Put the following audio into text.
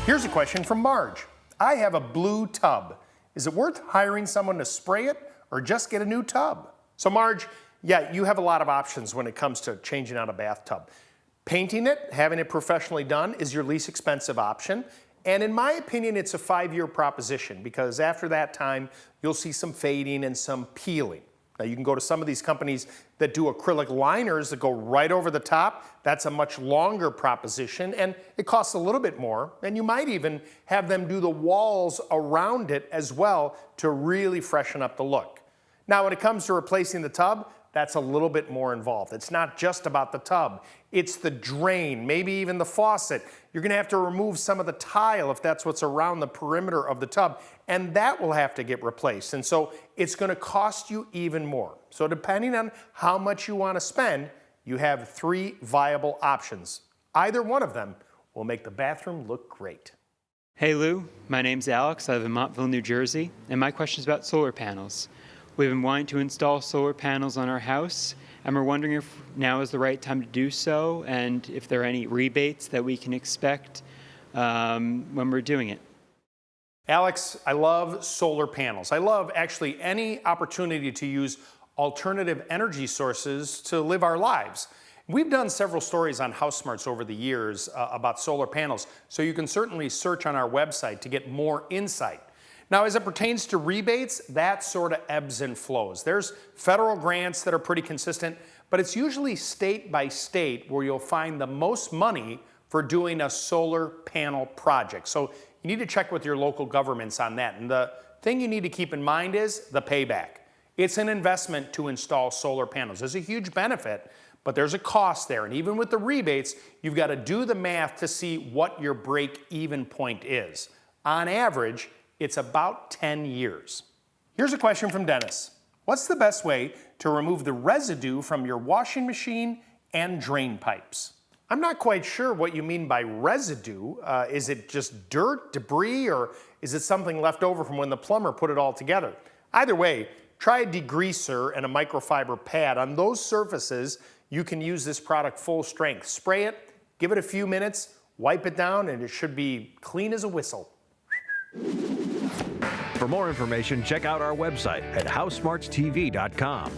Here's a question from Marge. I have a blue tub. Is it worth hiring someone to spray it or just get a new tub? So Marge, yeah, you have a lot of options when it comes to changing out a bathtub. Painting it, having it professionally done is your least expensive option. And in my opinion, it's a 5-year proposition because after that time, you'll see some fading and some peeling. Now you can go to some of these companies that do acrylic liners that go right over the top. That's a much longer proposition and it costs a little bit more. And you might even have them do the walls around it as well to really freshen up the look. Now when it comes to replacing the tub, that's a little bit more involved. It's not just about the tub. It's the drain, maybe even the faucet. You're gonna have to remove some of the tile if that's what's around the perimeter of the tub, and that will have to get replaced. And so it's gonna cost you even more. So depending on how much you wanna spend, you have 3 viable options. Either one of them will make the bathroom look great. Hey Lou, my name's Alex. I live in Montville, New Jersey, and my question is about solar panels. We've been wanting to install solar panels on our house, and we're wondering if now is the right time to do so, and if there are any rebates that we can expect when we're doing it. Alex, I love solar panels. I love actually any opportunity to use alternative energy sources to live our lives. We've done several stories on HouseSmarts over the years about solar panels, so you can certainly search on our website to get more insight. Now, as it pertains to rebates, that sort of ebbs and flows. There's federal grants that are pretty consistent, but it's usually state by state where you'll find the most money for doing a solar panel project. So you need to check with your local governments on that. And the thing you need to keep in mind is the payback. It's an investment to install solar panels. There's a huge benefit, but there's a cost there. And even with the rebates, you've got to do the math to see what your break-even point is. On average, it's about 10 years. Here's a question from Dennis. What's the best way to remove the residue from your washing machine and drain pipes? I'm not quite sure what you mean by residue. Is it just dirt, debris, or is it something left over from when the plumber put it all together? Either way, try a degreaser and a microfiber pad. On those surfaces, you can use this product full strength. Spray it, give it a few minutes, wipe it down, and it should be clean as a whistle. For more information, check out our website at HouseSmartsTV.com.